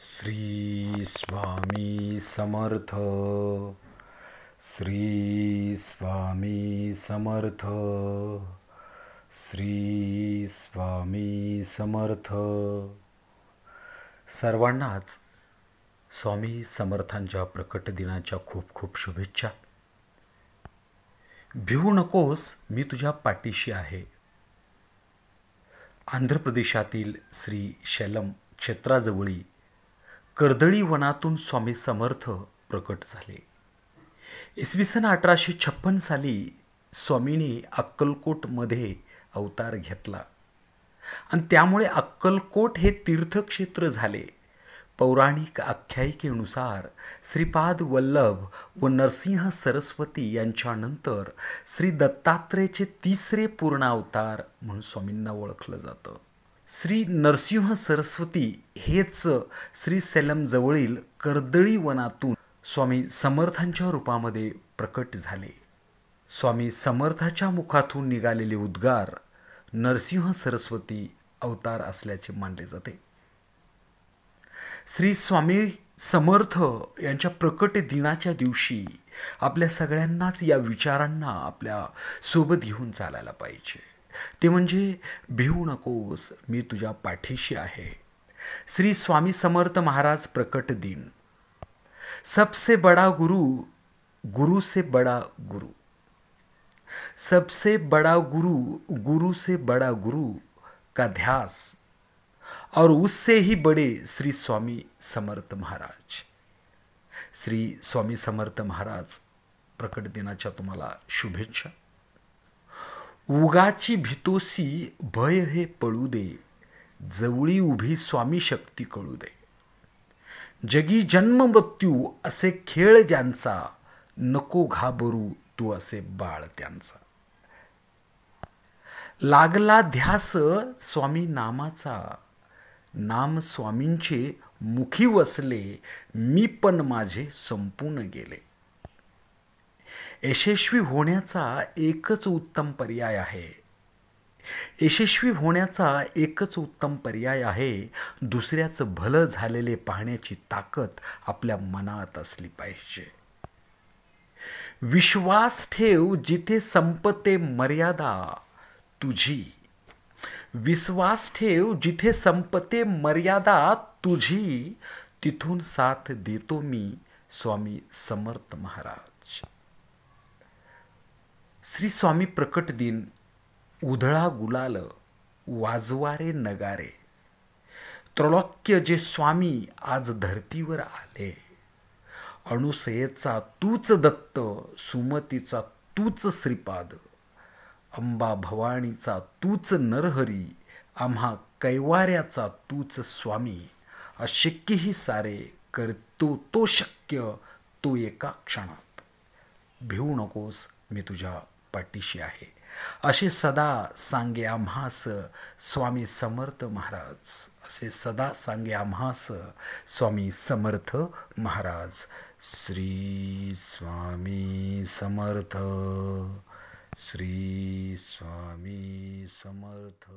श्री स्वामी समर्थ. श्री स्वामी समर्थ. श्री स्वामी समर्थ. सर्वांनाच स्वामी समर्थांच्या प्रकट दिनाच्या खूप खूप शुभेच्छा. भिवू नकोस, मी तुझ्या पाठीशी आहे. आंध्र प्रदेशातील श्री शैलम क्षेत्राजवळी कर्दळी वनातून स्वामी समर्थ प्रकट झाले. इसवी सन 1856 साली स्वामींनी अक्कलकोटमध्ये अवतार घेतला आणि त्यामुळे अक्कलकोट हे तीर्थक्षेत्र झाले. पौराणिक आख्यायिकेनुसार श्रीपाद वल्लभ व नरसिंह सरस्वती यांच्यानंतर श्री दत्तात्रेयचे तिसरे पूर्ण अवतार म्हणून स्वामींना ओळखलं जातं. श्री नरसिंह सरस्वती हेच श्री सेलम जवळील कर्दळी वनातून स्वामी समर्थांच्या रूपामध्ये प्रकट झाले. स्वामी समर्थाच्या मुखातून निघालेले उद्गार नरसिंह सरस्वती अवतार असल्याचे मानले जाते. श्री स्वामी समर्थ यांच्या प्रकट दिनाच्या दिवशी आपल्या सगळ्यांनाच या विचारांना आपल्या सोबत घेऊन चालायला पाहिजे. ते म्हणजे भिवू नकोस, मी तुझ्या पाठीशी आहे. श्री स्वामी समर्थ महाराज प्रकट दिन. सबसे बड़ा गुरु गुरु से बड़ा गुरु, सबसे बड़ा गुरु गुरु से बड़ा गुरु का ध्यास और उससे ही बड़े श्री स्वामी समर्थ महाराज. श्री स्वामी समर्थ महाराज प्रकट दिनाच्या तुम्हाला शुभेच्छा. उगाची भीतोसी भय हे पळू दे, जवळी उभी स्वामी शक्ती कळू दे. जगी जन्म मृत्यू असे खेळ ज्यांचा, नको घाबरू तू असे बाळ त्यांचा. लागला ध्यास स्वामी नामाचा, नाम स्वामींचे मुखी वसले, मी पण माझे संपून गेले. यशस्वी होण्याचा एकच उत्तम पर्याय आहे. यशस्वी होण्याचा एकच उत्तम पर्याय आहे. दुसऱ्याचं भलं झालेले पाहण्याची ताकद आपल्या मनात असली पाहिजे. विश्वास ठेव जिथे संपते मर्यादा तुझी, विश्वास ठेव जिथे संपते मर्यादा तुझी, तिथून साथ देतो मी स्वामी समर्थ महाराज. श्री स्वामी प्रकट दिन. उधळा गुलाल, वाजवारे नगारे. त्रैलोक्य जे स्वामी आज धर्तीवर आले. अणुसयेचा तूच दत्त, सुमतीचा तूच श्रीपाद, अंबा भवानीचा तूच नरहरी, आम्हा कैवाऱ्याचा तूच स्वामी. अशक्यही सारे करतो तो शक्य, तो एका क्षणात. भिवू नकोस, मी तुझ्या पाठीशी आहे, असे सदा सांगे आम्हास स्वामी समर्थ महाराज. असे सदा सांगे आम्हास स्वामी समर्थ महाराज. श्री स्वामी समर्थ. श्री स्वामी समर्थ.